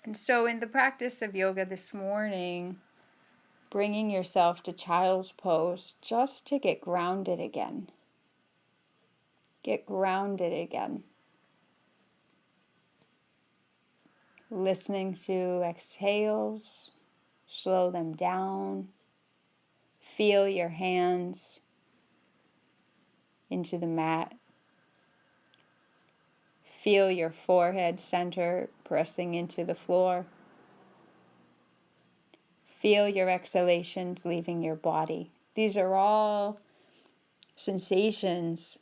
And so in the practice of yoga this morning, bringing yourself to child's pose just to get grounded again. Get grounded again. Listening to exhales, slow them down. Feel your hands into the mat. Feel your forehead center pressing into the floor. Feel your exhalations leaving your body. These are all sensations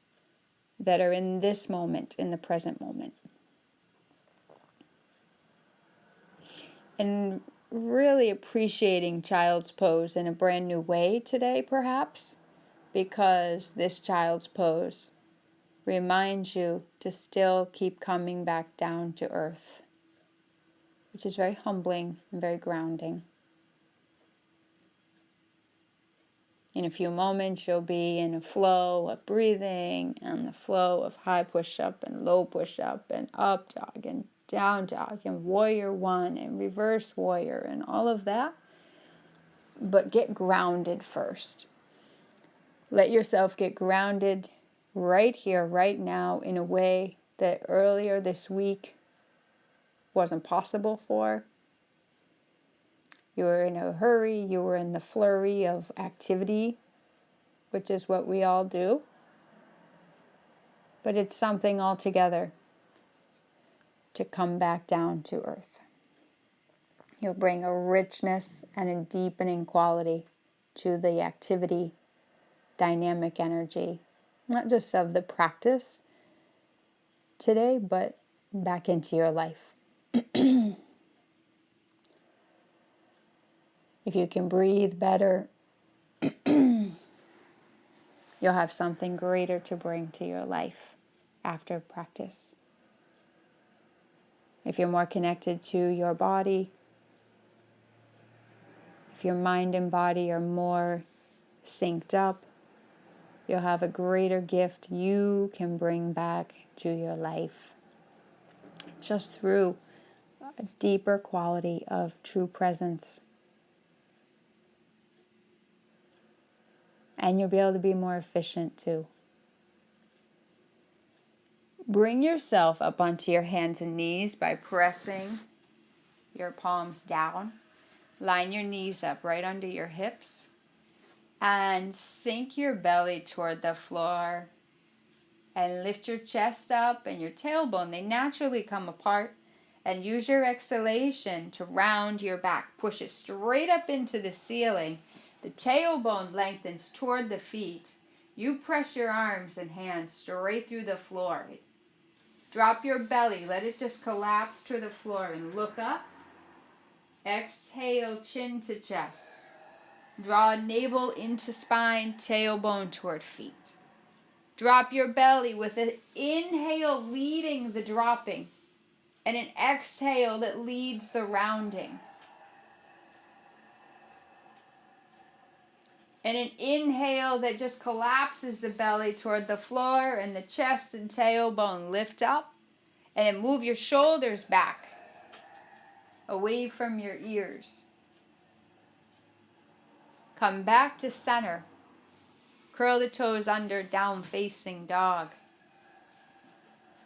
that are in this moment, in the present moment. And really appreciating child's pose in a brand new way today, perhaps, because this child's pose reminds you to still keep coming back down to earth, which is very humbling and very grounding. In a few moments, you'll be in a flow of breathing and the flow of high push-up and low push-up and up dog and down dog and warrior one and reverse warrior and all of that. But get grounded first. Let yourself get grounded right here, right now, in a way that earlier this week wasn't possible for. You were in a hurry, you were in the flurry of activity, which is what we all do. But it's something altogether to come back down to earth. You'll bring a richness and a deepening quality to the activity, dynamic energy, not just of the practice today, but back into your life. If you can breathe better, you'll have something greater to bring to your life after practice. If you're more connected to your body, if your mind and body are more synced up, you'll have a greater gift you can bring back to your life just through a deeper quality of true presence. And you'll be able to be more efficient too. Bring yourself up onto your hands and knees by pressing your palms down. Line your knees up right under your hips. And sink your belly toward the floor. And lift your chest up and your tailbone. They naturally come apart. And use your exhalation to round your back. Push it straight up into the ceiling. The tailbone lengthens toward the feet. You press your arms and hands straight through the floor. Drop your belly. Let it just collapse to the floor and look up. Exhale, chin to chest. Draw navel into spine, tailbone toward feet. Drop your belly with an inhale leading the dropping and an exhale that leads the rounding. And an inhale that just collapses the belly toward the floor and the chest and tailbone lift up. And then move your shoulders back away from your ears. Come back to center. Curl the toes under, down facing dog.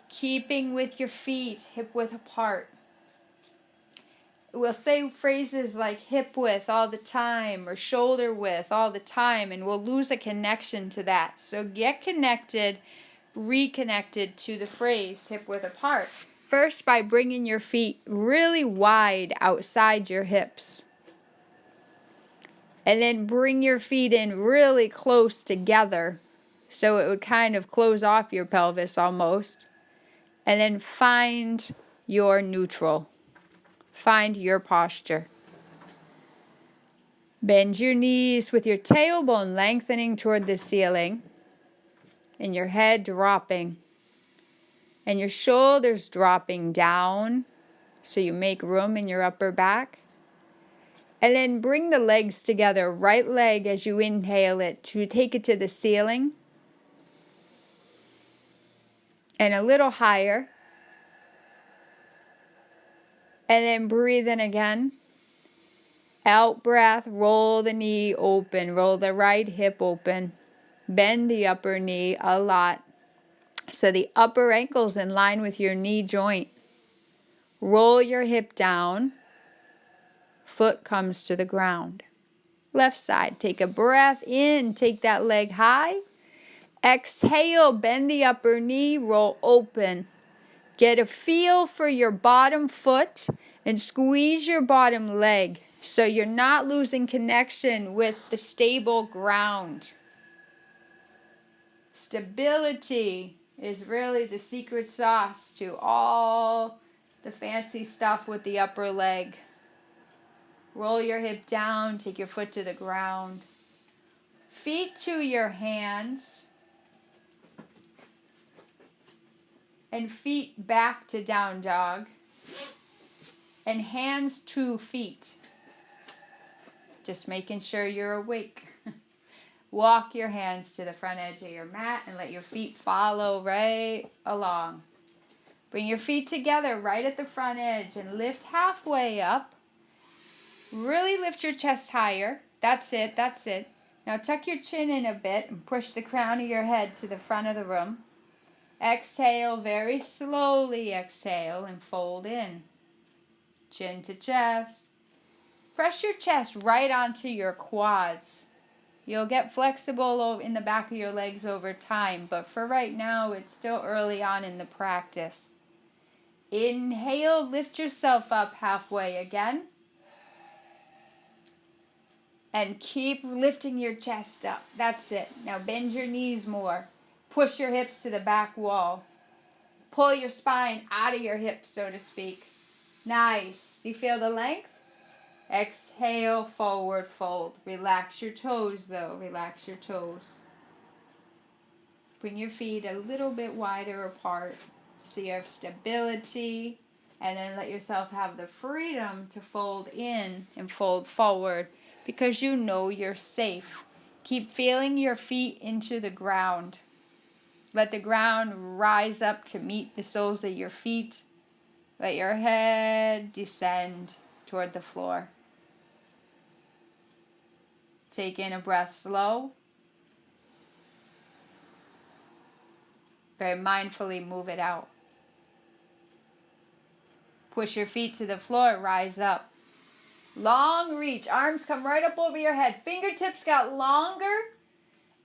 Keeping with your feet hip width apart. We'll say phrases like hip width all the time or shoulder width all the time, and we'll lose a connection to that. So get connected, reconnected to the phrase hip width apart. First, by bringing your feet really wide outside your hips. And then bring your feet in really close together so it would kind of close off your pelvis almost. And then find your neutral. Find your posture. Bend your knees with your tailbone lengthening toward the ceiling and your head dropping and your shoulders dropping down so you make room in your upper back. And then bring the legs together, right leg as you inhale it to take it to the ceiling and a little higher. And then breathe in again. Out breath, roll the knee open, roll the right hip open. Bend the upper knee a lot, so the upper ankle's in line with your knee joint. Roll your hip down. Foot comes to the ground. Left side, take a breath in, take that leg high. Exhale, bend the upper knee, roll open. Get a feel for your bottom foot and squeeze your bottom leg so you're not losing connection with the stable ground. Stability is really the secret sauce to all the fancy stuff with the upper leg. Roll your hip down, take your foot to the ground. Feet to your hands. And feet back to down dog. And hands to feet. Just making sure you're awake. Walk your hands to the front edge of your mat and let your feet follow right along. Bring your feet together right at the front edge and lift halfway up. Really lift your chest higher. That's it, that's it. Now tuck your chin in a bit and push the crown of your head to the front of the room. Exhale, very slowly exhale and fold in. Chin to chest. Press your chest right onto your quads. You'll get flexible in the back of your legs over time, but for right now, it's still early on in the practice. Inhale, lift yourself up halfway again. And keep lifting your chest up. That's it. Now bend your knees more. Push your hips to the back wall. Pull your spine out of your hips, so to speak. Nice. You feel the length? Exhale, forward fold. Relax your toes though. Relax your toes. Bring your feet a little bit wider apart so you have stability. And then let yourself have the freedom to fold in and fold forward because you know you're safe. Keep feeling your feet into the ground. Let the ground rise up to meet the soles of your feet. Let your head descend toward the floor. Take in a breath slow. Very mindfully move it out. Push your feet to the floor, rise up. Long reach, arms come right up over your head. Fingertips got longer.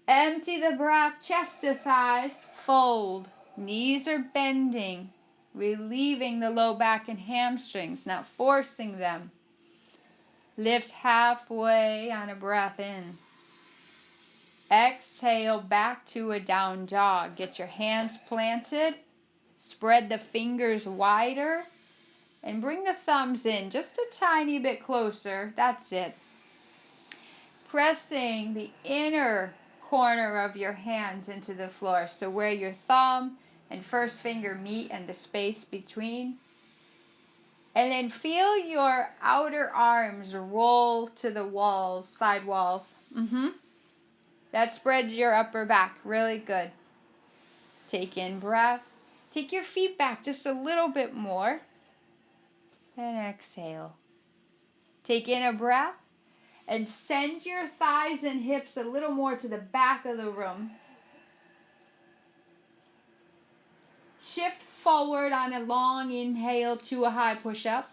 Empty the breath, chest to thighs, fold. Knees are bending, relieving the low back and hamstrings, not forcing them. Lift halfway on a breath in. Exhale back to a down dog. Get your hands planted. Spread the fingers wider. And bring the thumbs in just a tiny bit closer. That's it. Pressing the inner corner of your hands into the floor. So where your thumb and first finger meet and the space between. And then feel your outer arms roll to the walls, side walls. That spreads your upper back. Really good. Take in breath. Take your feet back just a little bit more. And exhale. Take in a breath. And send your thighs and hips a little more to the back of the room. Shift forward on a long inhale to a high push-up.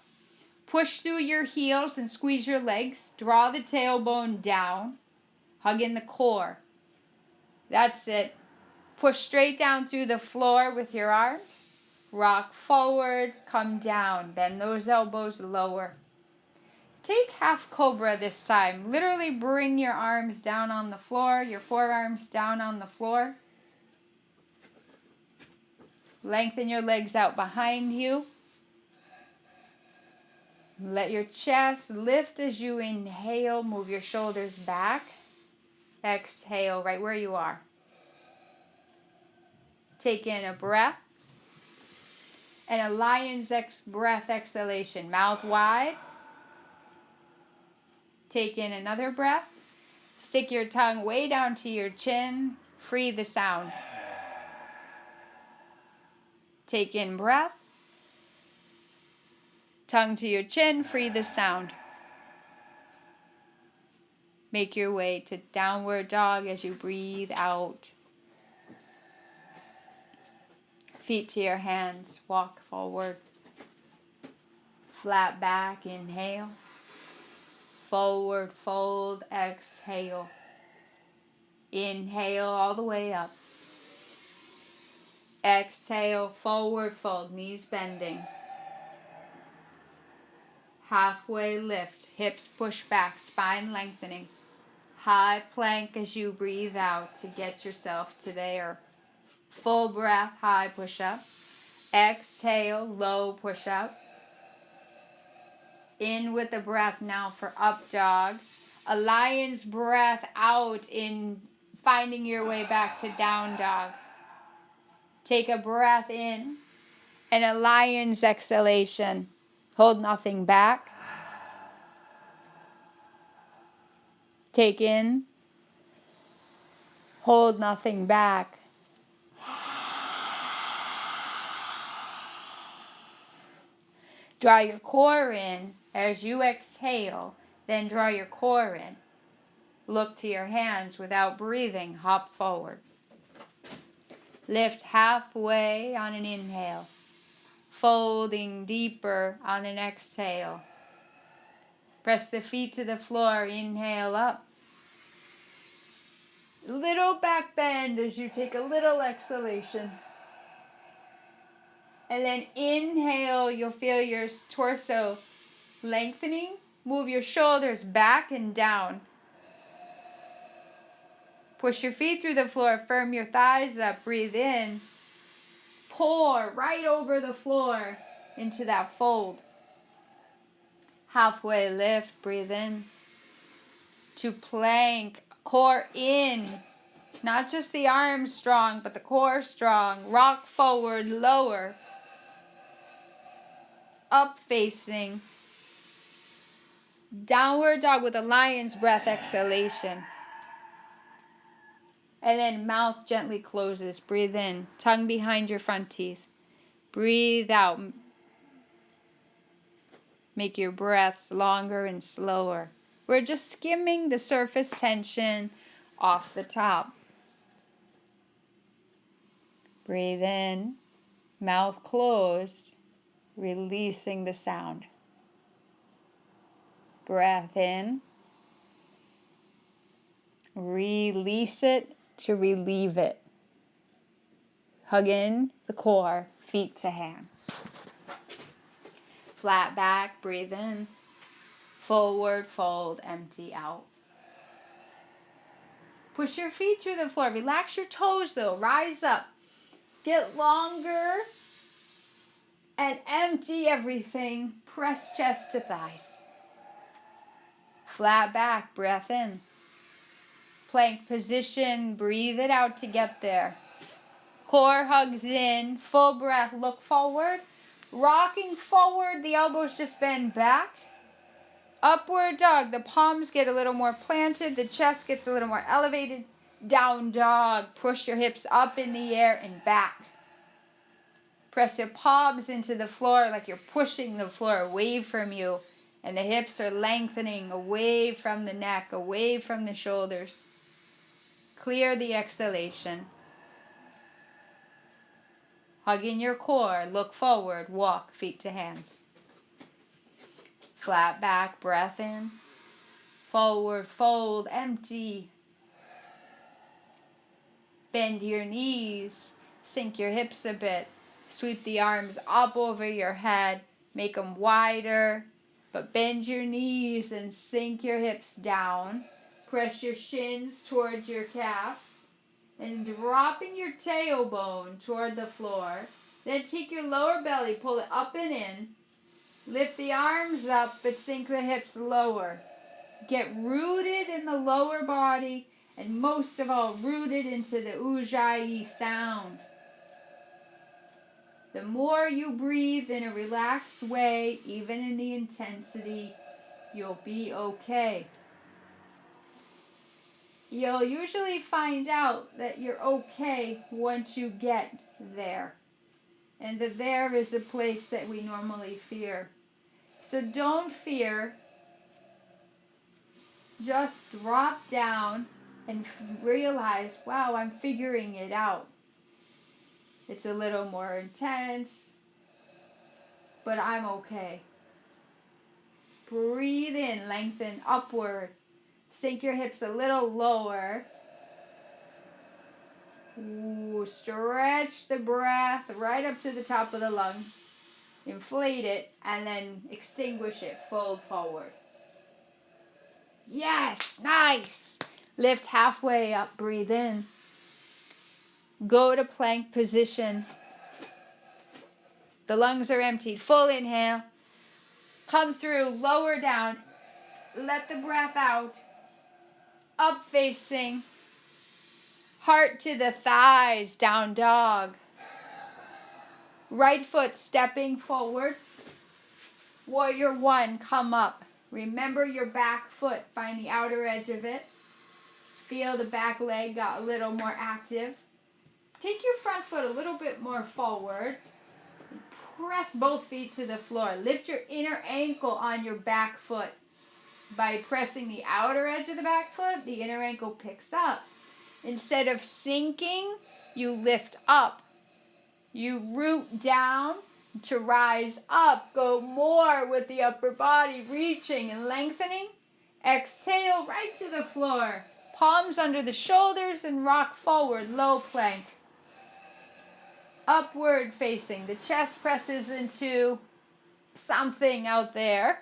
Push through your heels and squeeze your legs. Draw the tailbone down. Hug in the core. That's it. Push straight down through the floor with your arms. Rock forward, come down. Bend those elbows lower. Take half cobra this time. Literally bring your arms down on the floor, your forearms down on the floor. Lengthen your legs out behind you. Let your chest lift as you inhale. Move your shoulders back. Exhale right where you are. Take in a breath. And a lion's breath exhalation. Mouth wide. Take in another breath. Stick your tongue way down to your chin. Free the sound. Take in breath. Tongue to your chin, free the sound. Make your way to downward dog as you breathe out. Feet to your hands, walk forward. Flat back, inhale. Forward fold, exhale. Inhale all the way up. Exhale, forward fold, knees bending. Halfway lift, hips push back, spine lengthening. High plank as you breathe out to get yourself to there. Full breath, high push up. Exhale, low push up. In with the breath now for up dog. A lion's breath out in finding your way back to down dog. Take a breath in and a lion's exhalation. Hold nothing back. Take in. Hold nothing back. Draw your core in as you exhale, then draw your core in. Look to your hands without breathing, hop forward. Lift halfway on an inhale, folding deeper on an exhale. Press the feet to the floor, inhale up. Little back bend as you take a little exhalation. And then inhale, you'll feel your torso lengthening. Move your shoulders back and down. Push your feet through the floor, firm your thighs up, breathe in. Pour right over the floor into that fold. Halfway lift, breathe in. To plank, core in. Not just the arms strong, but the core strong. Rock forward, lower. Up facing. Downward dog with a lion's breath exhalation. And then mouth gently closes. Breathe in. Tongue behind your front teeth. Breathe out. Make your breaths longer and slower. We're just skimming the surface tension off the top. Breathe in. Mouth closed. Releasing the sound. Breath in. Release it to relieve it. Hug in the core, feet to hands. Flat back, breathe in. Forward fold, empty out. Push your feet through the floor. Relax your toes though. Rise up. Get longer and empty everything. Press chest to thighs. Flat back, breath in. Plank position, breathe it out to get there. Core hugs in, full breath, look forward. Rocking forward, the elbows just bend back. Upward dog, the palms get a little more planted, the chest gets a little more elevated. Down dog, push your hips up in the air and back. Press your palms into the floor like you're pushing the floor away from you. And the hips are lengthening away from the neck, away from the shoulders. Clear the exhalation. Hug in your core, look forward, walk, feet to hands. Flat back, breath in. Forward, fold, empty. Bend your knees, sink your hips a bit. Sweep the arms up over your head, make them wider. But bend your knees and sink your hips down. Press your shins towards your calves. And dropping your tailbone toward the floor. Then take your lower belly, pull it up and in. Lift the arms up, but sink the hips lower. Get rooted in the lower body. And most of all, rooted into the Ujjayi sound. The more you breathe in a relaxed way, even in the intensity, you'll be okay. You'll usually find out that you're okay once you get there. And the there is a place that we normally fear. So don't fear. Just drop down and realize, wow, I'm figuring it out. It's a little more intense, but I'm okay. Breathe in, lengthen upward. Sink your hips a little lower. Ooh, stretch the breath right up to the top of the lungs. Inflate it and then extinguish it. Fold forward. Yes, nice. Lift halfway up, breathe in. Go to plank position. The lungs are emptied. Full inhale. Come through, lower down. Let the breath out. Up facing. Heart to the thighs, down dog. Right foot stepping forward. Warrior one, come up. Remember your back foot. Find the outer edge of it. Feel the back leg got a little more active. Take your front foot a little bit more forward. Press both feet to the floor. Lift your inner ankle on your back foot. By pressing the outer edge of the back foot, the inner ankle picks up. Instead of sinking, you lift up. You root down to rise up. Go more with the upper body, reaching and lengthening. Exhale right to the floor. Palms under the shoulders and rock forward, low plank. Upward facing. The chest presses into something out there.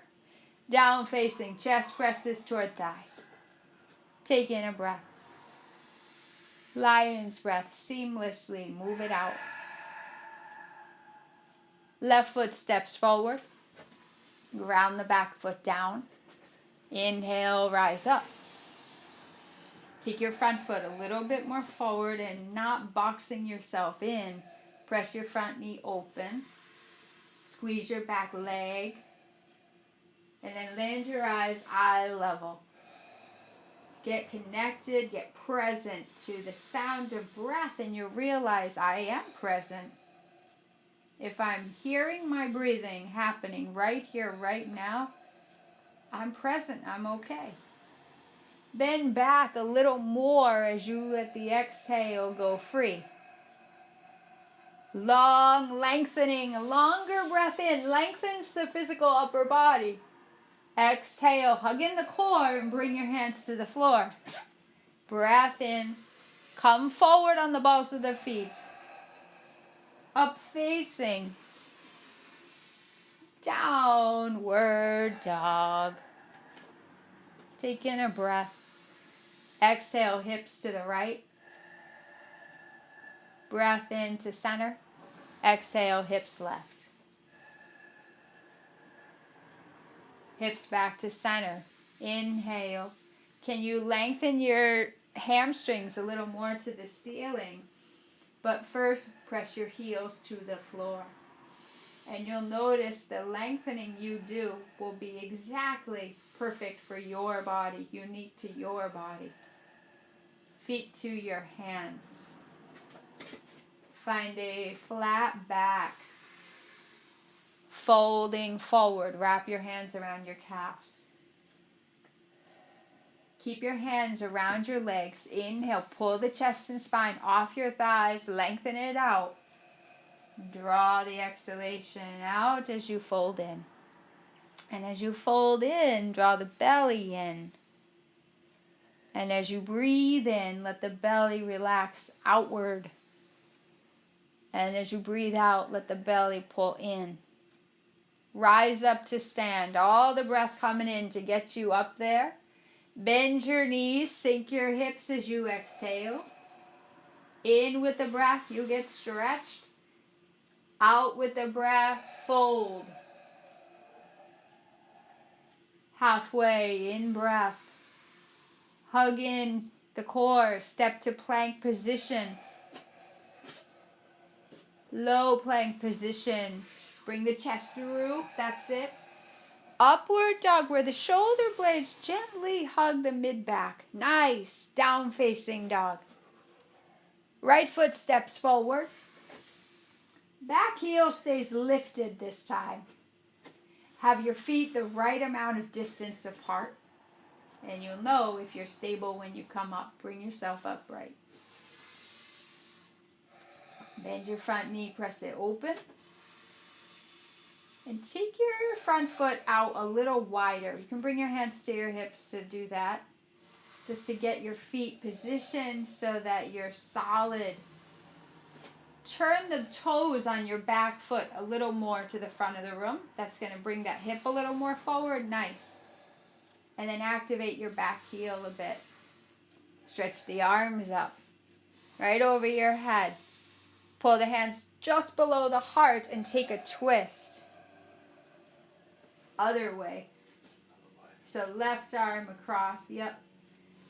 Down facing. Chest presses toward thighs. Take in a breath. Lion's breath. Seamlessly move it out. Left foot steps forward. Ground the back foot down. Inhale, rise up. Take your front foot a little bit more forward and not boxing yourself in. Press your front knee open. Squeeze your back leg. And then land your eyes eye level. Get connected, get present to the sound of breath, and you'll realize I am present. If I'm hearing my breathing happening right here, right now, I'm present, I'm okay. Bend back a little more as you let the exhale go free. Long, lengthening, longer breath in, lengthens the physical upper body. Exhale, hug in the core and bring your hands to the floor. Breath in, come forward on the balls of the feet. Up facing. Downward dog. Take in a breath. Exhale, hips to the right. Breath in to center. Exhale, hips left. Hips back to center. Inhale. Can you lengthen your hamstrings a little more to the ceiling? But first, press your heels to the floor. And you'll notice the lengthening you do will be exactly perfect for your body, unique to your body. Feet to your hands. Find a flat back. Folding forward. Wrap your hands around your calves. Keep your hands around your legs. Inhale, pull the chest and spine off your thighs. Lengthen it out. Draw the exhalation out as you fold in. And as you fold in, draw the belly in. And as you breathe in, let the belly relax outward. And as you breathe out, let the belly pull in. Rise up to stand. All the breath coming in to get you up there. Bend your knees, sink your hips as you exhale. In with the breath, you get stretched. Out with the breath, fold. Halfway, in breath. Hug in the core, step to plank position. Low plank position. Bring the chest through, that's it. Upward dog where the shoulder blades gently hug the mid-back. Nice. Down facing dog. Right foot steps forward. Back heel stays lifted this time. Have your feet the right amount of distance apart. And you'll know if you're stable when you come up. Bring yourself upright. Bend your front knee, press it open. And take your front foot out a little wider. You can bring your hands to your hips to do that. Just to get your feet positioned so that you're solid. Turn the toes on your back foot a little more to the front of the room. That's going to bring that hip a little more forward. Nice. And then activate your back heel a bit. Stretch the arms up. Right over your head. Pull the hands just below the heart and take a twist. Other way. So left arm across. Yep.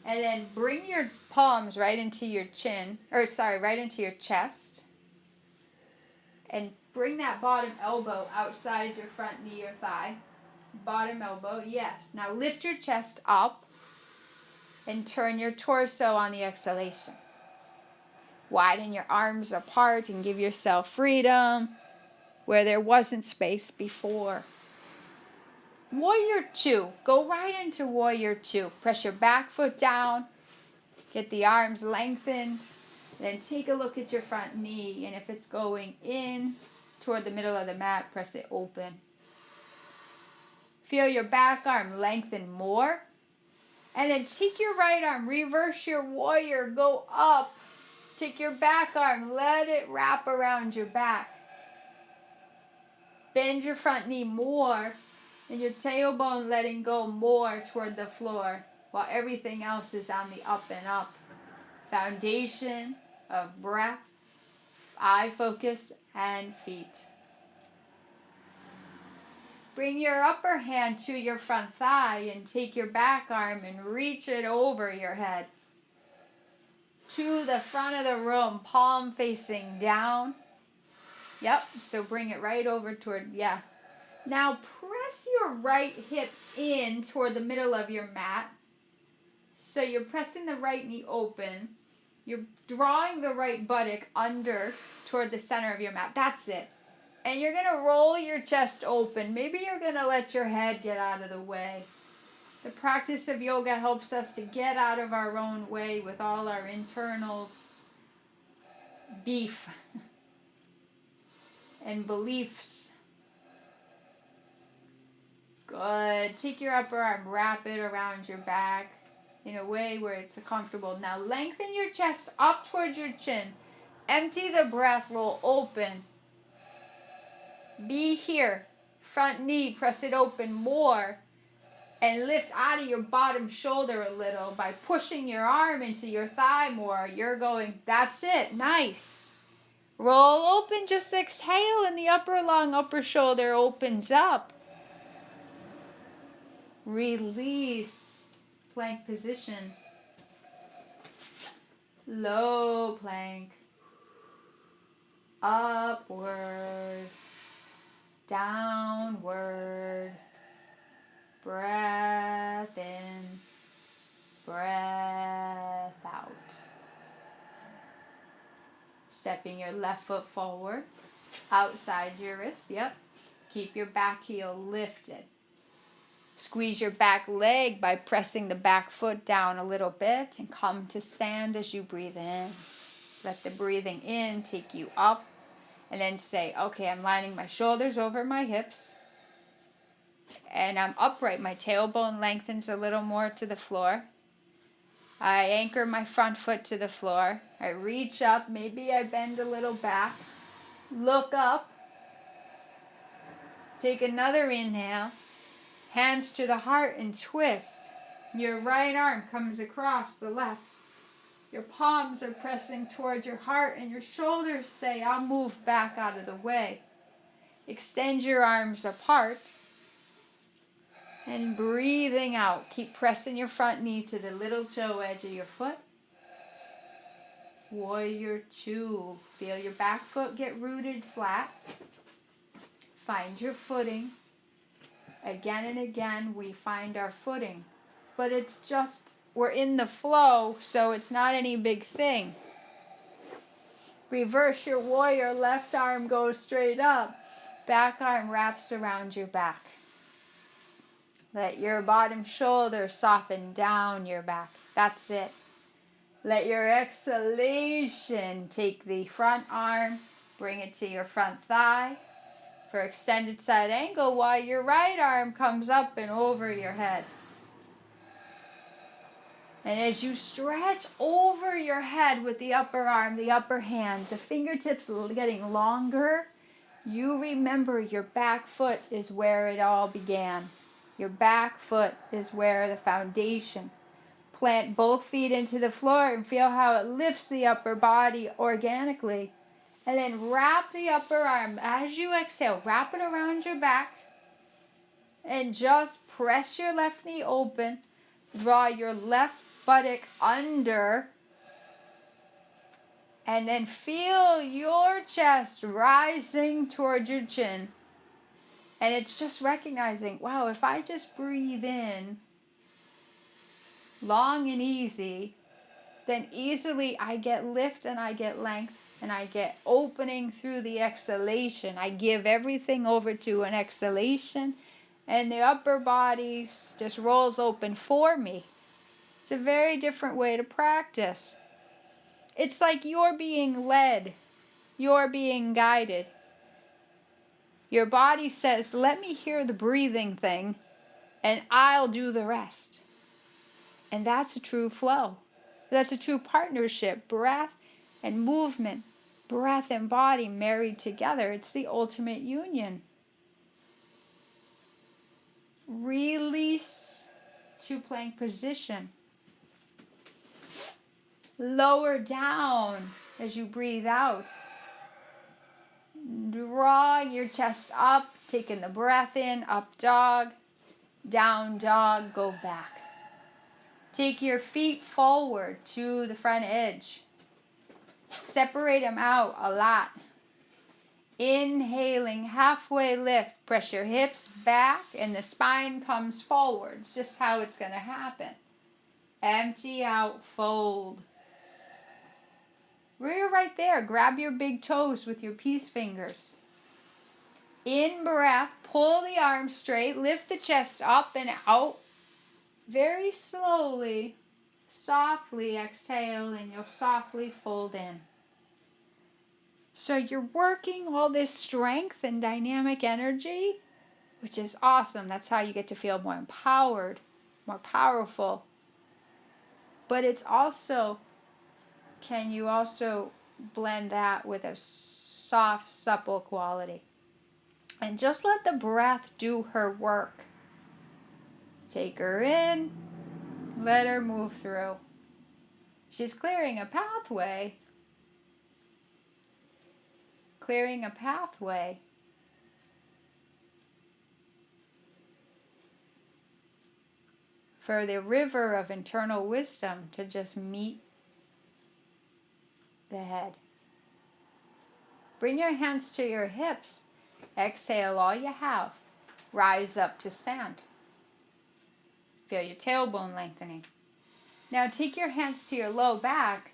And then bring your palms right into your chin. Right into your chest. And bring that bottom elbow outside your front knee or thigh. Bottom elbow, yes. Now lift your chest up and turn your torso on the exhalation. Widen your arms apart and give yourself freedom where there wasn't space before. Warrior 2. Go right into Warrior 2. Press your back foot down. Get the arms lengthened. Then take a look at your front knee. And if it's going in toward the middle of the mat, press it open. Feel your back arm lengthen more. And then take your right arm. Reverse your warrior. Go up. Take your back arm. Let it wrap around your back. Bend your front knee more. And your tailbone letting go more toward the floor. While everything else is on the up and up. Foundation of breath, eye focus, and feet. Bring your upper hand to your front thigh and take your back arm and reach it over your head. To the front of the room, palm facing down. Yep, so bring it right over toward, Now press your right hip in toward the middle of your mat. So you're pressing the right knee open. You're drawing the right buttock under toward the center of your mat. That's it. And you're going to roll your chest open. Maybe you're going to let your head get out of the way. The practice of yoga helps us to get out of our own way with all our internal beef and beliefs. Good. Take your upper arm, wrap it around your back in a way where it's comfortable. Now lengthen your chest up towards your chin. Empty the breath, roll open. Be here. Front knee, press it open more. And lift out of your bottom shoulder a little by pushing your arm into your thigh more. You're going, that's it, nice. Roll open, just exhale and the long upper shoulder opens up. Release. Plank position. Low plank. Upward. Downward. Breath in. Breath out. Stepping your left foot forward. Outside your wrist. Yep. Keep your back heel lifted. Squeeze your back leg by pressing the back foot down a little bit and come to stand as you breathe in. Let the breathing in take you up and then say, okay, I'm lining my shoulders over my hips and I'm upright. My tailbone lengthens a little more to the floor. I anchor my front foot to the floor. I reach up. Maybe I bend a little back. Look up. Take another inhale. Hands to the heart and twist. Your right arm comes across the left. Your palms are pressing towards your heart and your shoulders say, I'll move back out of the way. Extend your arms apart. And breathing out. Keep pressing your front knee to the little toe edge of your foot. Warrior 2. Feel your back foot get rooted flat. Find your footing. Again and again, we find our footing. But it's just, we're in the flow, so it's not any big thing. Reverse your warrior. Left arm goes straight up. Back arm wraps around your back. Let your bottom shoulder soften down your back. That's it. Let your exhalation take the front arm, bring it to your front thigh for extended side angle while your right arm comes up and over your head. And as you stretch over your head with the upper arm, the upper hand, the fingertips getting longer, you remember your back foot is where it all began. Your back foot is where the foundation. Plant both feet into the floor and feel how it lifts the upper body organically. And then wrap the upper arm as you exhale. Wrap it around your back. And just press your left knee open. Draw your left buttock under. And then feel your chest rising towards your chin. And it's just recognizing, wow, if I just breathe in long and easy, then easily I get lift and I get length and I get opening through the exhalation. I give everything over to an exhalation and the upper body just rolls open for me. It's a very different way to practice. It's like you're being led. You're being guided. Your body says, let me hear the breathing thing and I'll do the rest. And that's a true flow. That's a true partnership. Breath and movement. Breath and body married together. It's the ultimate union. Release to plank position. Lower down as you breathe out. Draw your chest up, taking the breath in, up dog, down dog, go back. Take your feet forward to the front edge. Separate them out a lot. Inhaling, halfway lift. Press your hips back and the spine comes forward. It's just how it's going to happen. Empty out, fold. You're right there. Grab your big toes with your peace fingers. In breath, pull the arms straight. Lift the chest up and out. Very slowly, softly exhale and you'll softly fold in. So you're working all this strength and dynamic energy, which is awesome. That's how you get to feel more empowered, more powerful. But it's also, can you also blend that with a soft, supple quality? And just let the breath do her work. Take her in, let her move through. She's clearing a pathway. Clearing a pathway. For the river of internal wisdom to just meet the head. Bring your hands to your hips. Exhale all you have. Rise up to stand. Feel your tailbone lengthening. Now take your hands to your low back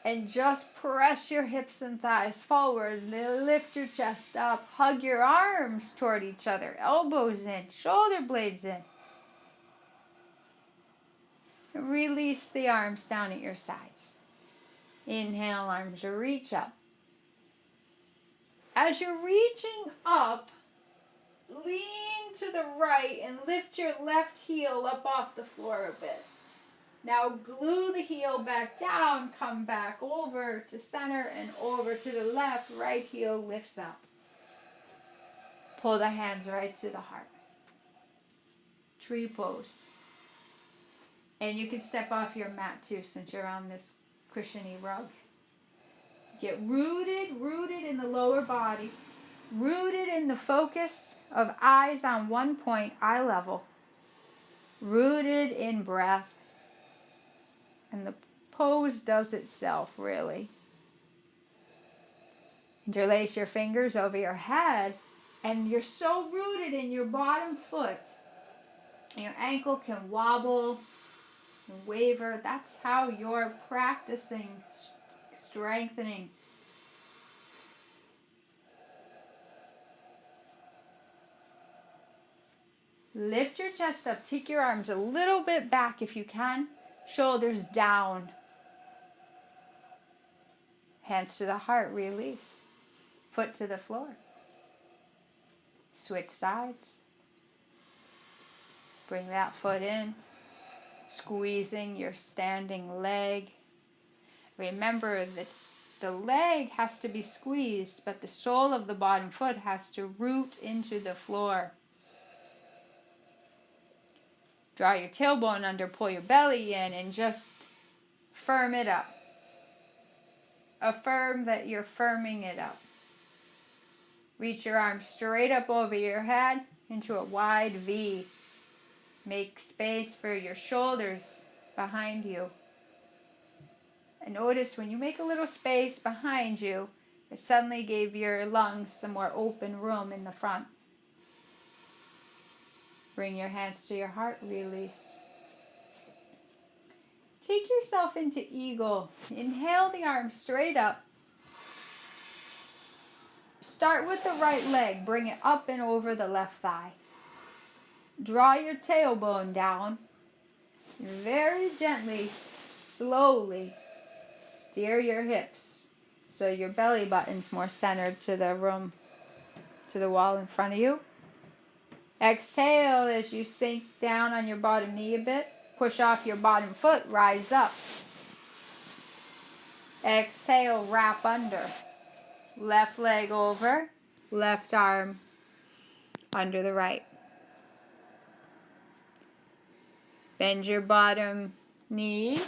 and just press your hips and thighs forward. Lift your chest up. Hug your arms toward each other. Elbows in. Shoulder blades in. Release the arms down at your sides. Inhale, arms reach up. As you're reaching up, lean to the right and lift your left heel up off the floor a bit. Now glue the heel back down, come back over to center and over to the left. Right heel lifts up. Pull the hands right to the heart. Tree pose. And you can step off your mat too since you're on this cushiony rug. Get rooted in the lower body. Rooted in the focus of eyes on one point, eye level. Rooted in breath. And the pose does itself, really. Interlace your fingers over your head. And you're so rooted in your bottom foot. Your ankle can wobble and waver. That's how you're practicing strengthening. Lift your chest up. Take your arms a little bit back if you can. Shoulders down. Hands to the heart. Release. Foot to the floor. Switch sides. Bring that foot in. Squeezing your standing leg. Remember that the leg has to be squeezed, but the sole of the bottom foot has to root into the floor. Draw your tailbone under, pull your belly in, and just firm it up. Affirm that you're firming it up. Reach your arms straight up over your head into a wide V. Make space for your shoulders behind you. And notice when you make a little space behind you, it suddenly gave your lungs some more open room in the front. Bring your hands to your heart, release. Take yourself into eagle. Inhale the arms straight up. Start with the right leg. Bring it up and over the left thigh. Draw your tailbone down. Very gently, slowly, steer your hips so your belly button's more centered to the room, to the wall in front of you. Exhale as you sink down on your bottom knee a bit. Push off your bottom foot, rise up. Exhale, wrap under. Left leg over, left arm under the right. Bend your bottom knee.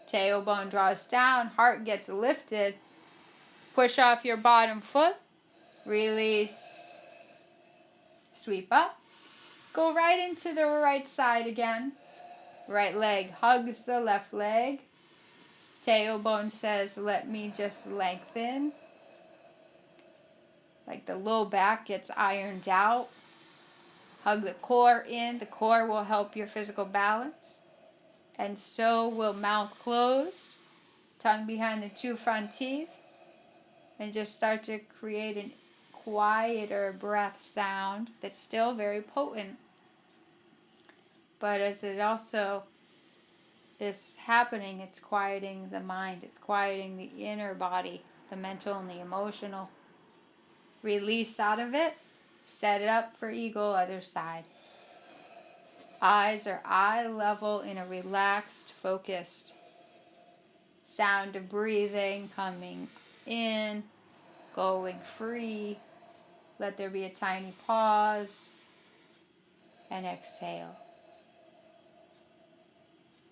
Tailbone draws down, heart gets lifted. Push off your bottom foot. Release. Sweep up. Go right into the right side again. Right leg hugs the left leg. Tailbone says, let me just lengthen. Like the low back gets ironed out. Hug the core in. The core will help your physical balance. And so will mouth closed. Tongue behind the two front teeth. And just start to create a quieter breath sound that's still very potent. But as it also is happening, it's quieting the mind. It's quieting the inner body, the mental and the emotional. Release out of it. Set it up for eagle, other side. Eyes are eye level in a relaxed, focused sound of breathing coming in, going free. Let there be a tiny pause and exhale.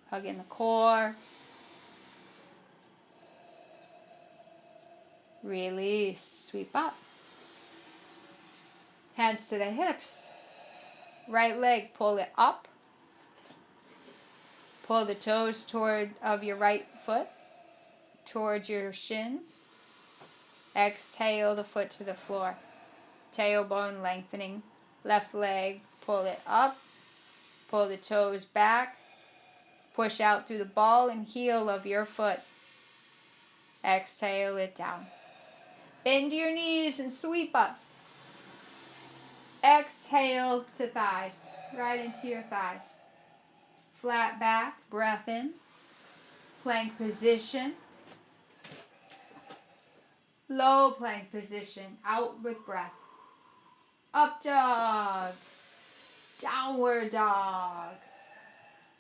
Hug in the core. Release, sweep up. Hands to the hips. Right leg, pull it up. Pull the toes of your right foot towards your shin. Exhale the foot to the floor. Tailbone lengthening. Left leg, pull it up. Pull the toes back. Push out through the ball and heel of your foot. Exhale it down. Bend your knees and sweep up. Exhale to thighs, right into your thighs. Flat back, breath in. Plank position. Low plank position, out with breath. Up dog. Downward dog.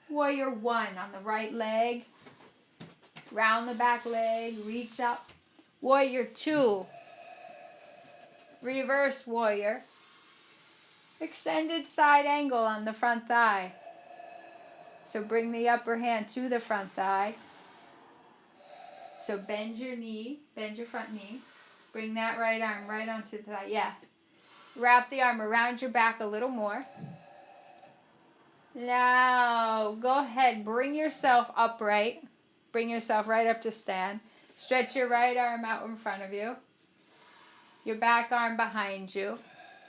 Warrior one on the right leg. Round the back leg, reach up. Warrior two. Reverse warrior. Extended side angle on the front thigh. So bring the upper hand to the front thigh. So bend your knee, bend your front knee. Bring that right arm right onto the thigh. Yeah. Wrap the arm around your back a little more. Now, go ahead, bring yourself upright. Bring yourself right up to stand. Stretch your right arm out in front of you. Your back arm behind you.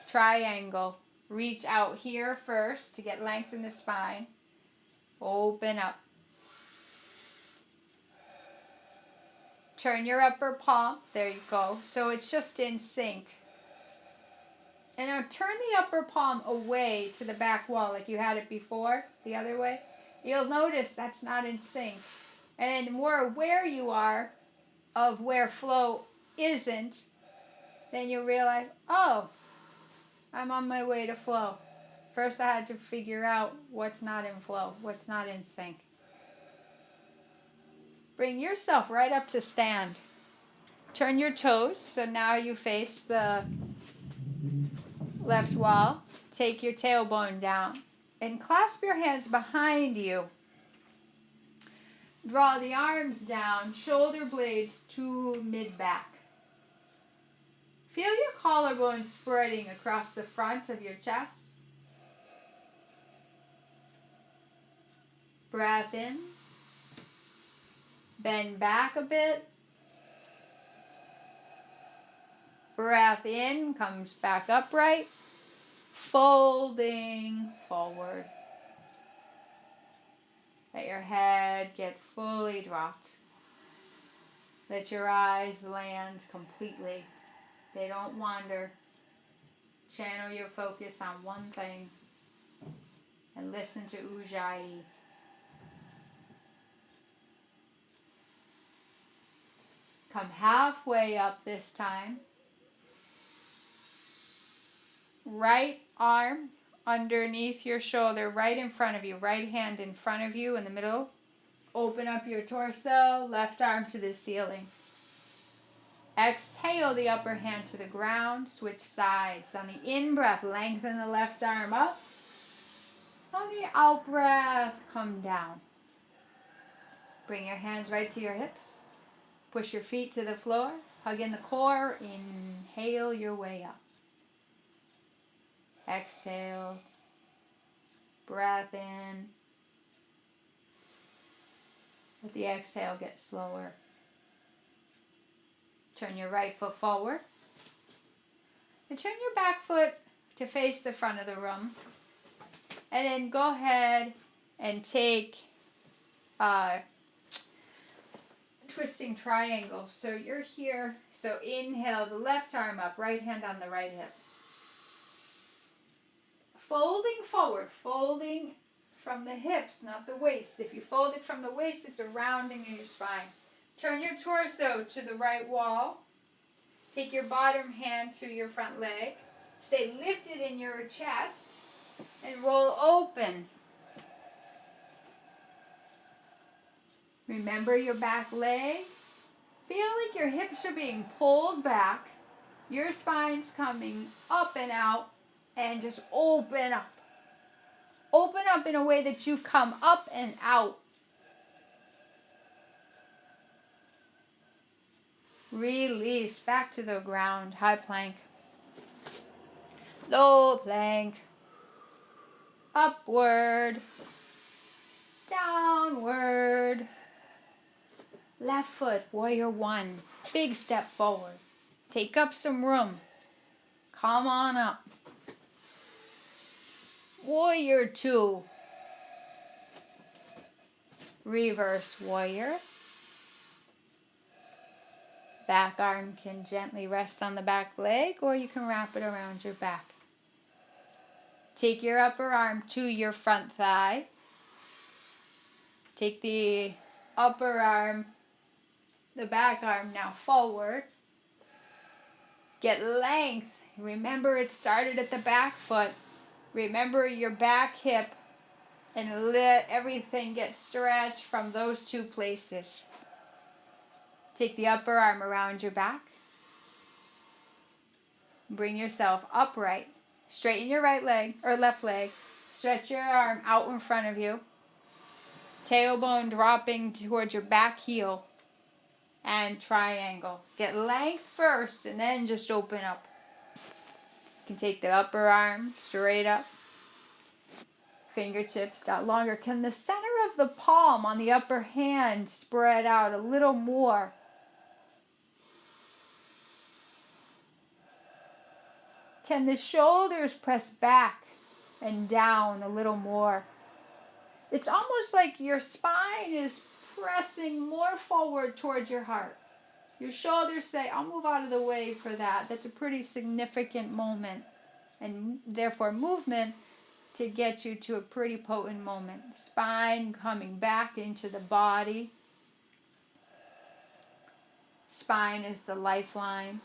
Triangle. Reach out here first to get length in the spine. Open up. Turn your upper palm. There you go. So it's just in sync. And now turn the upper palm away to the back wall like you had it before, the other way. You'll notice that's not in sync. And the more aware you are of where flow isn't, then you'll realize, oh, I'm on my way to flow. First I had to figure out what's not in flow, what's not in sync. Bring yourself right up to stand. Turn your toes, so now you face the left wall. Take your tailbone down and clasp your hands behind you. Draw the arms down, shoulder blades to mid-back. Feel your collarbone spreading across the front of your chest. Breath in. Bend back a bit. Breath in, comes back upright. Folding forward. Let your head get fully dropped. Let your eyes land completely. They don't wander. Channel your focus on one thing and listen to Ujjayi. Come halfway up this time. Right arm underneath your shoulder, right in front of you. Right hand in front of you in the middle. Open up your torso, left arm to the ceiling. Exhale the upper hand to the ground. Switch sides. On the in-breath, lengthen the left arm up. On the out-breath, come down. Bring your hands right to your hips. Push your feet to the floor. Hug in the core. Inhale your way up. Exhale. Breath in. Let the exhale get slower. Turn your right foot forward. And turn your back foot to face the front of the room. And then go ahead and take twisting triangle. So you're here. So inhale the left arm up, right hand on the right hip. Folding forward, folding from the hips, not the waist. If you fold it from the waist, it's a rounding in your spine. Turn your torso to the right wall. Take your bottom hand to your front leg. Stay lifted in your chest and roll open. Remember your back leg. Feel like your hips are being pulled back. Your spine's coming up and out. And just open up. Open up in a way that you come up and out. Release back to the ground. High plank. Low plank. Upward. Downward. Left foot, warrior one. Big step forward. Take up some room. Come on up. Warrior two. Reverse warrior. Back arm can gently rest on the back leg, or you can wrap it around your back. Take your upper arm to your front thigh. Take the upper arm, the back arm now forward. Get length. Remember it started at the back foot. Remember your back hip and let everything get stretched from those two places. Take the upper arm around your back. Bring yourself upright. Straighten your right leg or left leg. Stretch your arm out in front of you. Tailbone dropping towards your back heel. And triangle. Get length first and then just open up. You can take the upper arm straight up. Fingertips got longer. Can the center of the palm on the upper hand spread out a little more? Can the shoulders press back and down a little more? It's almost like your spine is pressing more forward towards your heart. Your shoulders say, I'll move out of the way for that. That's a pretty significant moment. and therefore movement to get you to a pretty potent moment. Spine coming back into the body. Spine is the lifeline.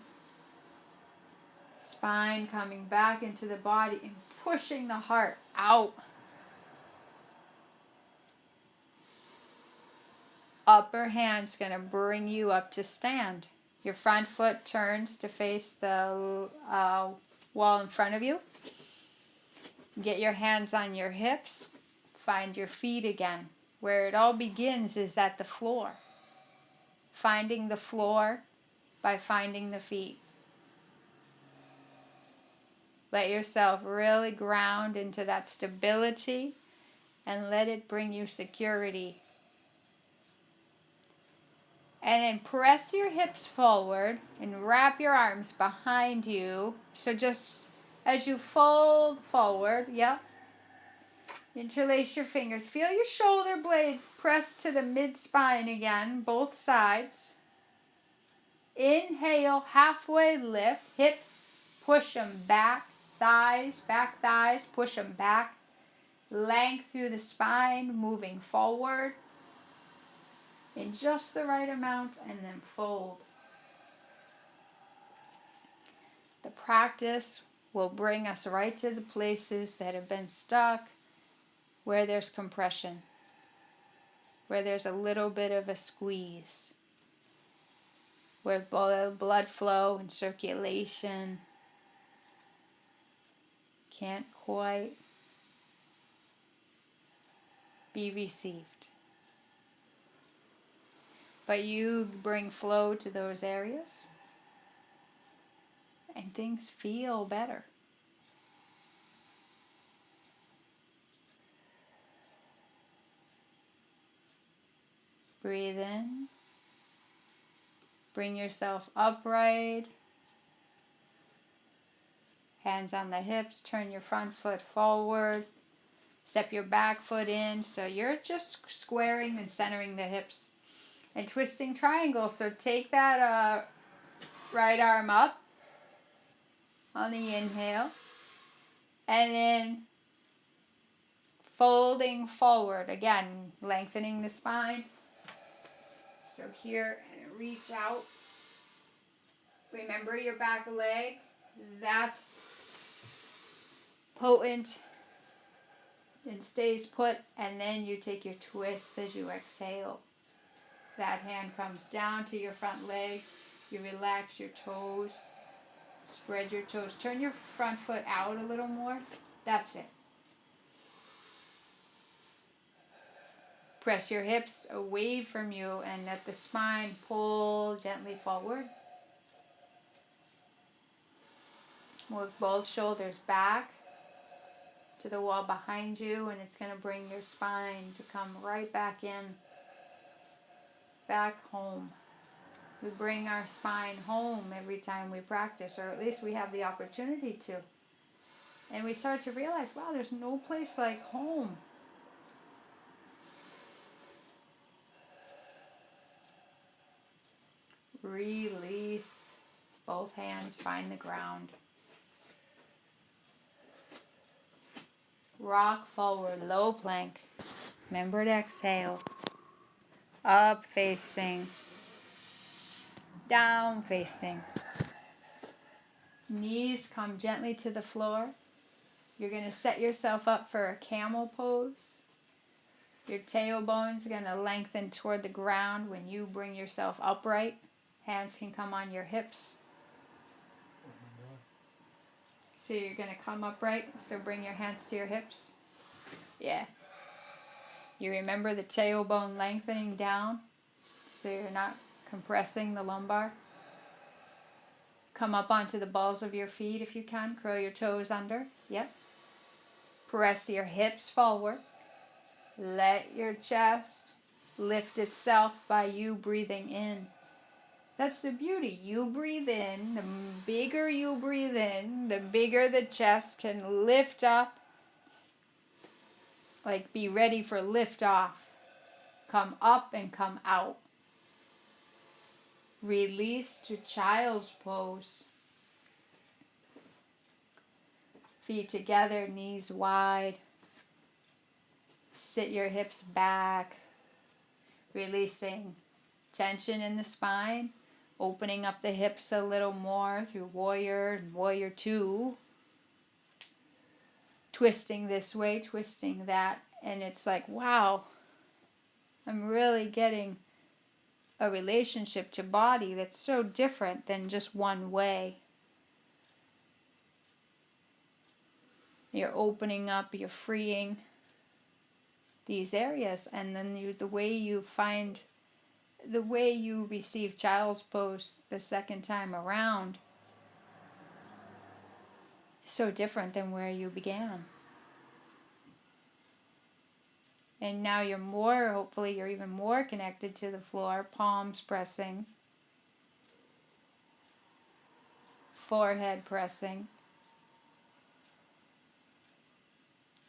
Spine coming back into the body and pushing the heart out. Upper hand's going to bring you up to stand. Your front foot turns to face the wall in front of you. Get your hands on your hips. Find your feet again. Where it all begins is at the floor. Finding the floor by finding the feet. Let yourself really ground into that stability and let it bring you security. And then press your hips forward and wrap your arms behind you. So just as you fold forward, interlace your fingers. Feel your shoulder blades press to the mid-spine again, both sides. Inhale, halfway lift, hips, push them back, back thighs, push them back. Length through the spine, moving forward in just the right amount, and then fold. The practice will bring us right to the places that have been stuck, where there's compression, where there's a little bit of a squeeze, where blood flow and circulation can't quite be received. But you bring flow to those areas, and things feel better. Breathe in. Bring yourself upright. Hands on the hips. Turn your front foot forward. Step your back foot in. So you're just squaring and centering the hips. And twisting triangle. So take that right arm up on the inhale. And then folding forward. Again, lengthening the spine. So here, and reach out. Remember your back leg. That's potent and stays put. And then you take your twist as you exhale. That hand comes down to your front leg. You relax your toes. Spread your toes. Turn your front foot out a little more. That's it. Press your hips away from you and let the spine pull gently forward. Work both shoulders back to the wall behind you, and it's going to bring your spine to come right back in. Back home. We bring our spine home every time we practice, or at least we have the opportunity to. And we start to realize, wow, there's no place like home. Release. Both hands find the ground. Rock forward, low plank. Remember to exhale. Up facing. Down facing. Knees come gently to the floor. You're going to set yourself up for a camel pose. Your tailbone's going to lengthen toward the ground when you bring yourself upright. Hands can come on your hips. So you're going to come upright. So bring your hands to your hips. Yeah. You remember the tailbone lengthening down. So you're not compressing the lumbar. Come up onto the balls of your feet if you can. Curl your toes under. Yep. Press your hips forward. Let your chest lift itself by you breathing in. That's the beauty. You breathe in. The bigger you breathe in, the bigger the chest can lift up. Like be ready for lift off. Come up and come out. Release to child's pose. Feet together, knees wide. Sit your hips back, releasing tension in the spine, opening up the hips a little more through warrior and warrior two. Twisting this way, twisting that, and it's like, wow, I'm really getting a relationship to body that's so different than just one way. You're opening up, you're freeing these areas, and then the way you receive child's pose the second time around is so different than where you began. And now hopefully you're even more connected to the floor, palms pressing, forehead pressing,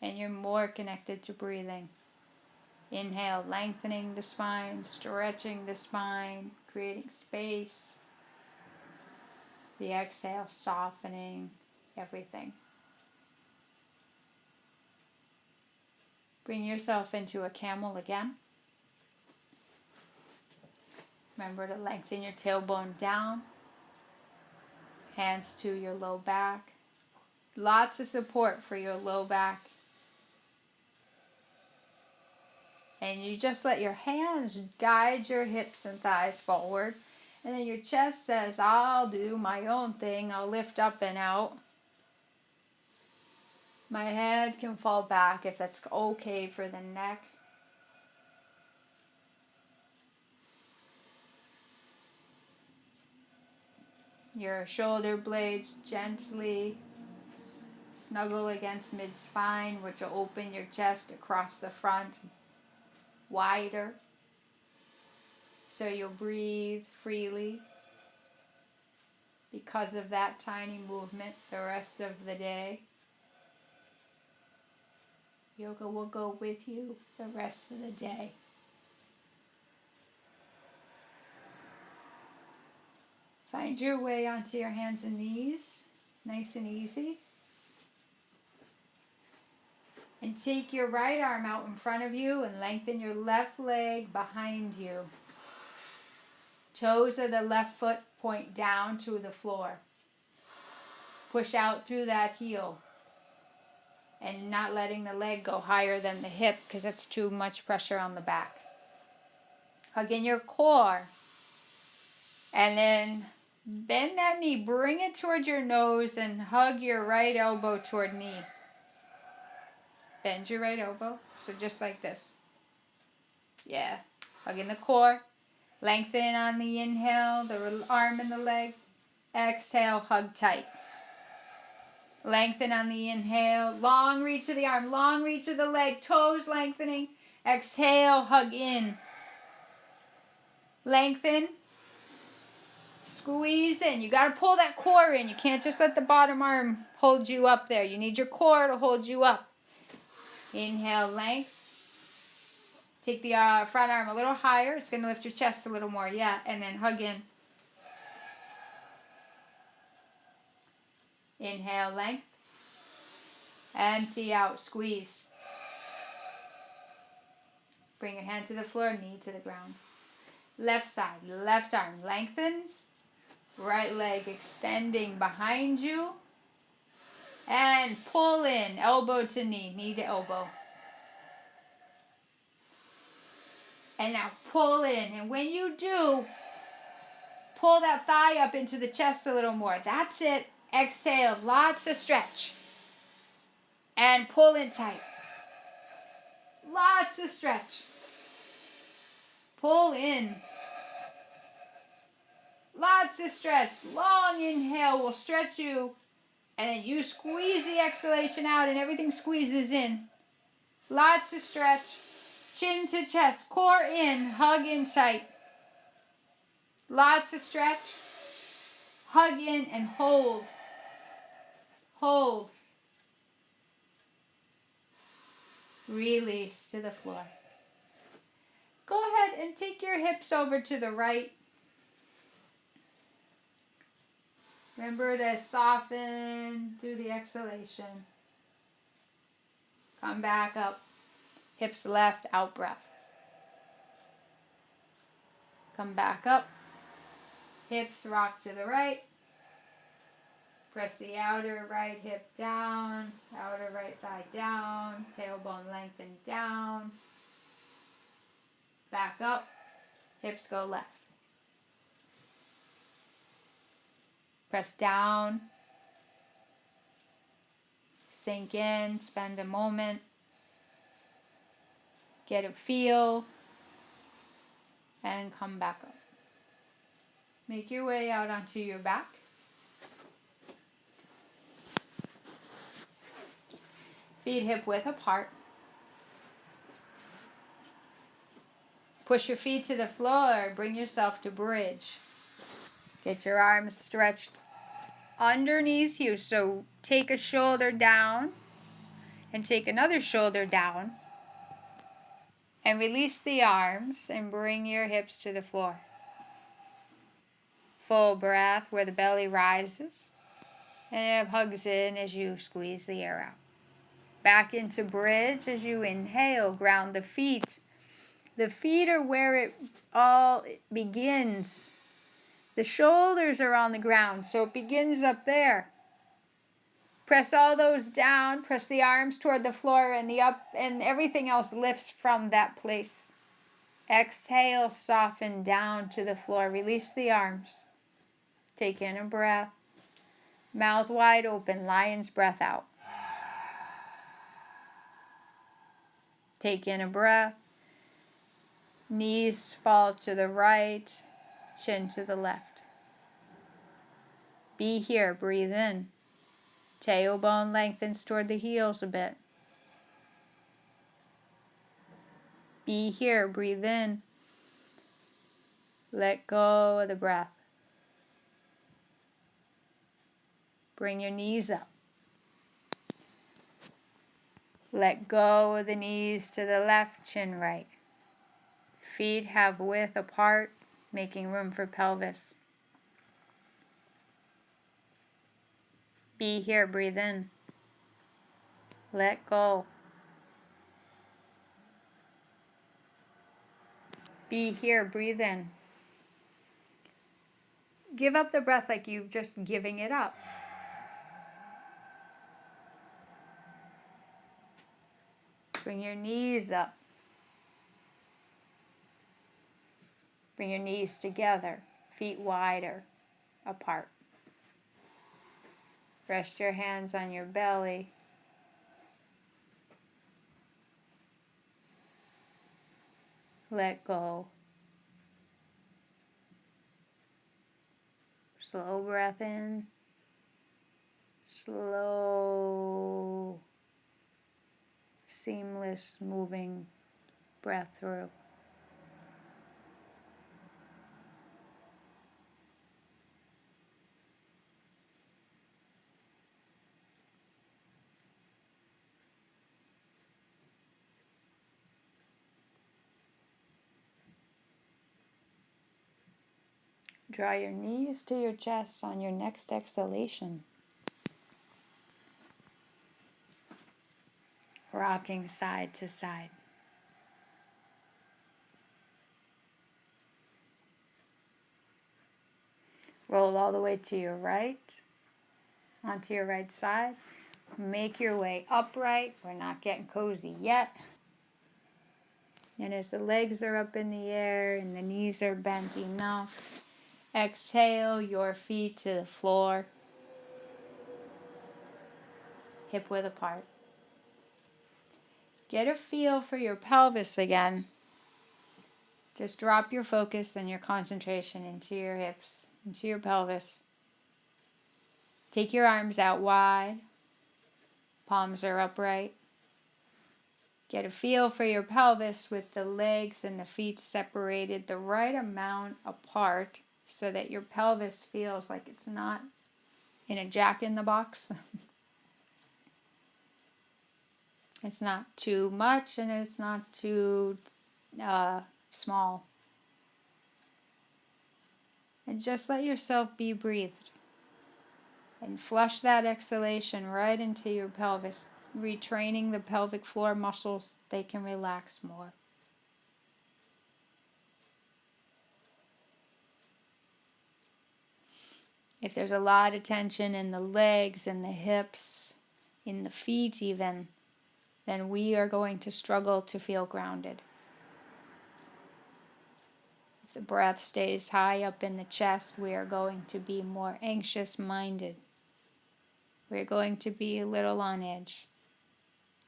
and you're more connected to breathing. Inhale, lengthening the spine, stretching the spine, creating space. The exhale, softening everything. Bring yourself into a camel again. Remember to lengthen your tailbone down. Hands to your low back. Lots of support for your low back. And you just let your hands guide your hips and thighs forward. And then your chest says, I'll do my own thing. I'll lift up and out. My head can fall back if that's okay for the neck. Your shoulder blades gently snuggle against mid-spine, which will open your chest across the front wider. So you'll breathe freely because of that tiny movement the rest of the day. Yoga will go with you the rest of the day. Find your way onto your hands and knees, nice and easy. And take your right arm out in front of you and lengthen your left leg behind you. Toes of the left foot point down to the floor. Push out through that heel. And not letting the leg go higher than the hip because that's too much pressure on the back. Hug in your core. And then bend that knee. Bring it towards your nose and hug your right elbow toward knee. Bend your right elbow. So just like this. Yeah. Hug in the core. Lengthen on the inhale, the arm and the leg. Exhale, hug tight. Lengthen on the inhale. Long reach of the arm, long reach of the leg. Toes lengthening. Exhale, hug in. Lengthen. Squeeze in. You got to pull that core in. You can't just let the bottom arm hold you up there. You need your core to hold you up. Inhale, length. Take the front arm a little higher. It's going to lift your chest a little more. Yeah, and then hug in. Inhale, length. Empty out, squeeze. Bring your hand to the floor, knee to the ground. Left side, left arm lengthens. Right leg extending behind you. And pull in, elbow to knee, knee to elbow. And now pull in. And when you do, pull that thigh up into the chest a little more. That's it. Exhale, lots of stretch. And pull in tight. Lots of stretch. Pull in. Lots of stretch. Long inhale will stretch you. And then you squeeze the exhalation out and everything squeezes in. Lots of stretch. Chin to chest, core in, hug in tight. Lots of stretch. Hug in and hold. Hold. Release to the floor. Go ahead and take your hips over to the right. Remember to soften through the exhalation. Come back up. Hips left, out breath. Come back up. Hips rock to the right. Press the outer right hip down, outer right thigh down, tailbone lengthen down. Back up, hips go left. Press down, sink in, spend a moment, get a feel, and come back up. Make your way out onto your back. Feet hip width apart. Push your feet to the floor, bring yourself to bridge. Get your arms stretched underneath you, so take a shoulder down and take another shoulder down and release the arms and bring your hips to the floor. Full breath where the belly rises and it hugs in as you squeeze the air out. Back into bridge as you inhale, ground the feet. The feet are where it all begins. The shoulders are on the ground, so it begins up there. Press all those down, press the arms toward the floor and the up, and everything else lifts from that place. Exhale, soften down to the floor. Release the arms. Take in a breath. Mouth wide open, lion's breath out. Take in a breath. Knees fall to the right, chin to the left. Be here, breathe in. Tailbone lengthens toward the heels a bit. Be here, breathe in. Let go of the breath. Bring your knees up. Let go of the knees to the left, chin right. Feet have width apart, making room for pelvis. Be here, breathe in. Let go. Be here, breathe in. Give up the breath like you're just giving it up. Bring your knees up. Bring your knees together, feet wider apart. Rest your hands on your belly. Let go. Slow breath in. Slow, seamless, moving breath through. Draw your knees to your chest on your next exhalation. Rocking side to side. Roll all the way to your right, onto your right side. Make your way upright. We're not getting cozy yet. And as the legs are up in the air and the knees are bent enough, exhale your feet to the floor, hip width apart. Get a feel for your pelvis again. Just drop your focus and your concentration into your hips, into your pelvis. Take your arms out wide. Palms are upright. Get a feel for your pelvis with the legs and the feet separated the right amount apart so that your pelvis feels like it's not in a jack-in-the-box. It's not too much and it's not too small. And just let yourself be breathed. And flush that exhalation right into your pelvis. retraining the pelvic floor muscles, they can relax more. If there's a lot of tension in the legs and the hips, in the feet even, then we are going to struggle to feel grounded. If the breath stays high up in the chest, we are going to be more anxious-minded. We're going to be a little on edge.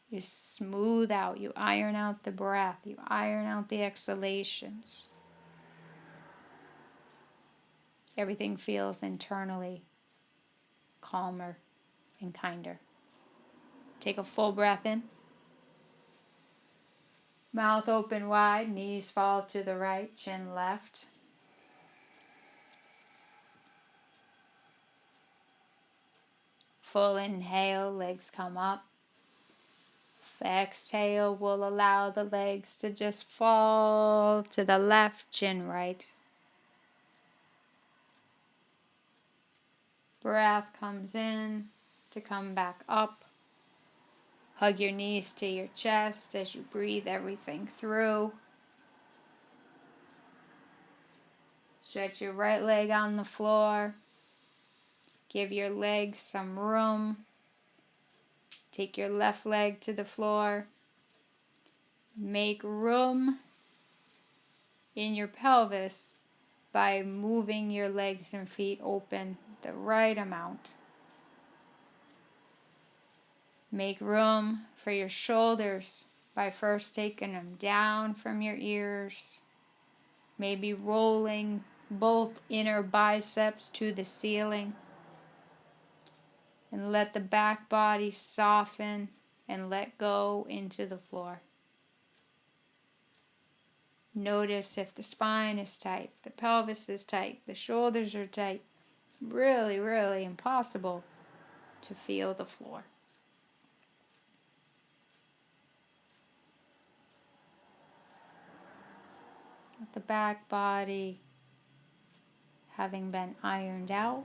You smooth out, you iron out the breath, you iron out the exhalations. Everything feels internally calmer and kinder. Take a full breath in. Mouth open wide, knees fall to the right, chin left. Full inhale, legs come up. Exhale will allow the legs to just fall to the left, chin right. Breath comes in to come back up. Hug your knees to your chest as you breathe everything through. Stretch your right leg on the floor. Give your legs some room. Take your left leg to the floor. Make room in your pelvis by moving your legs and feet open the right amount. Make room for your shoulders by first taking them down from your ears. Maybe rolling both inner biceps to the ceiling. And let the back body soften and let go into the floor. Notice if the spine is tight, the pelvis is tight, the shoulders are tight. Really, really impossible to feel the floor. Let the back body, having been ironed out,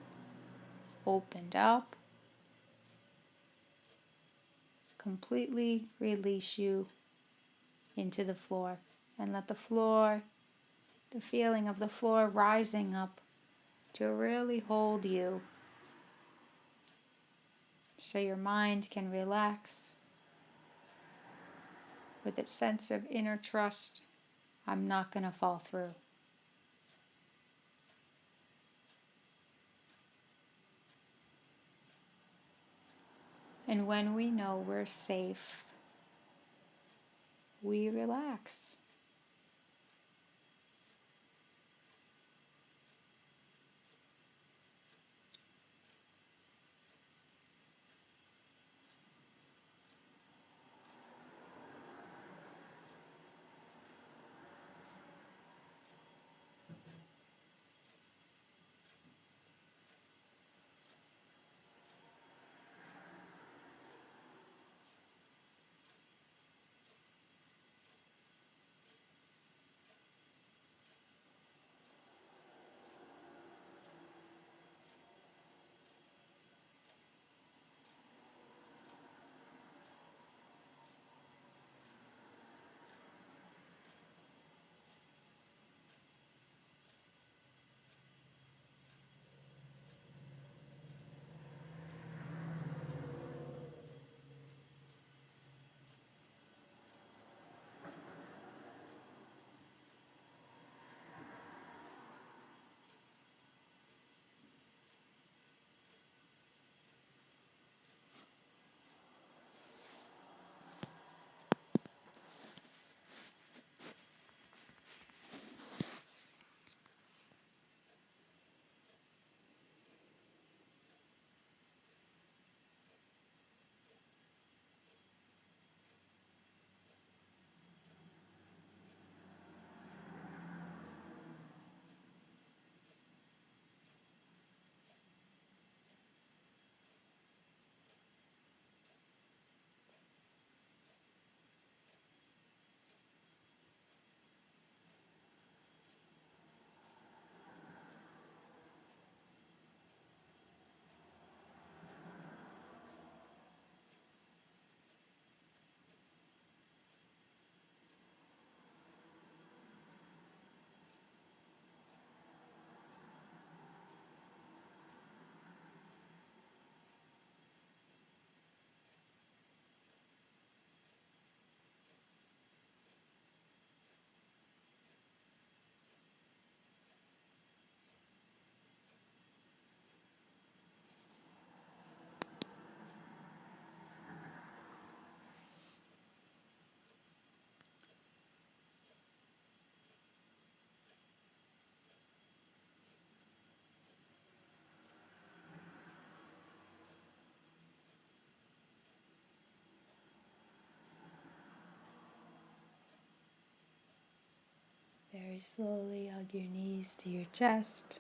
opened up, completely release you into the floor. And let the floor, the feeling of the floor rising up to really hold you so your mind can relax with its sense of inner trust. I'm not going to fall through. And when we know we're safe, we relax. Very slowly hug your knees to your chest.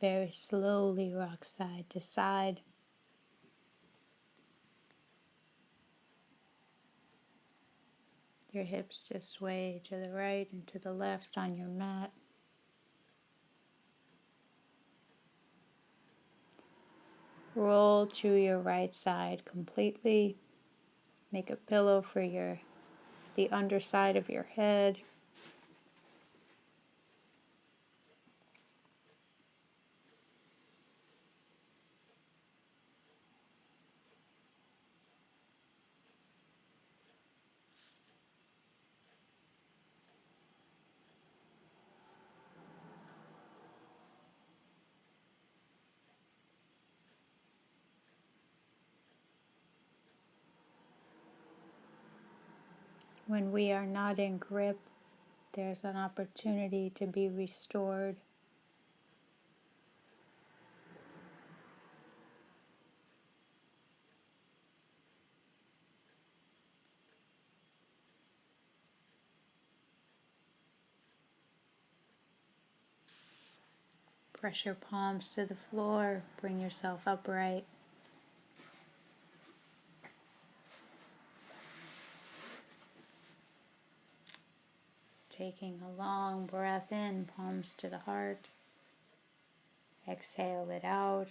Very slowly rock side to side. Your hips just sway to the right and to the left on your mat. Roll to your right side completely. Make a pillow for the underside of your head. When we are not in grip, there's an opportunity to be restored. Press your palms to the floor, bring yourself upright. Taking a long breath in, palms to the heart. Exhale it out.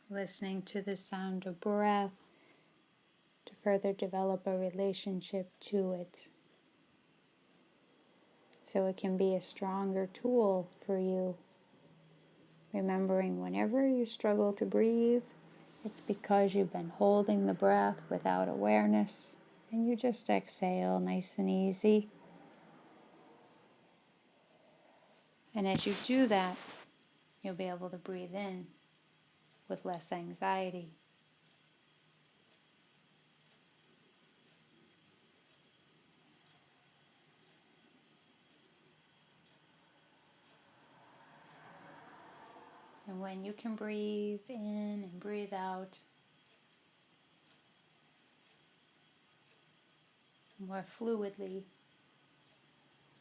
Listening to the sound of breath to further develop a relationship to it, so it can be a stronger tool for you. Remembering whenever you struggle to breathe, it's because you've been holding the breath without awareness, and you just exhale nice and easy. And as you do that, you'll be able to breathe in with less anxiety. And when you can breathe in and breathe out more fluidly,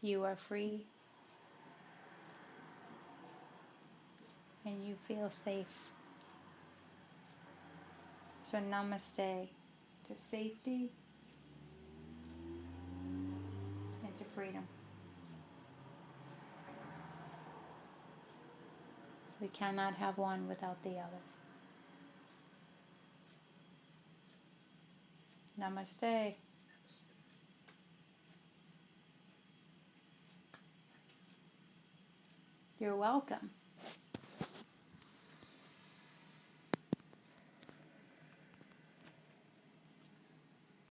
you are free and you feel safe. So namaste to safety and to freedom. We cannot have one without the other. Namaste. You're welcome.